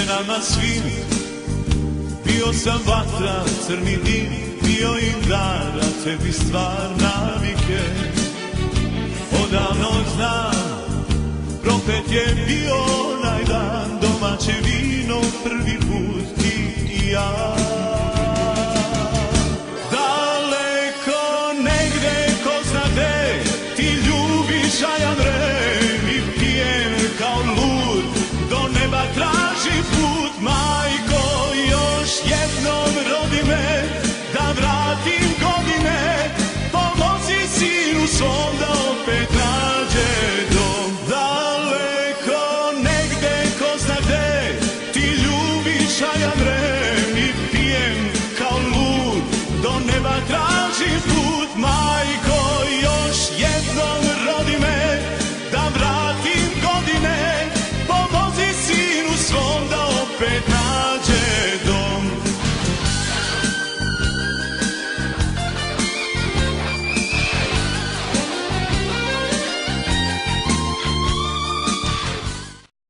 ženama svim. Bio sam vatra, crni dim, bio im dar, a tebi stvar navike. Odavno znam, propet je bio onaj dan, domaće vino prvi put ti i ja. Daleko negde, ko zna gde, ti ljubiš, a ja mrem i pijem kao lud, do neba traži put. Majko, još jednom rodi me, da vratim godine, pomozi sinu svom da opet nađe dom.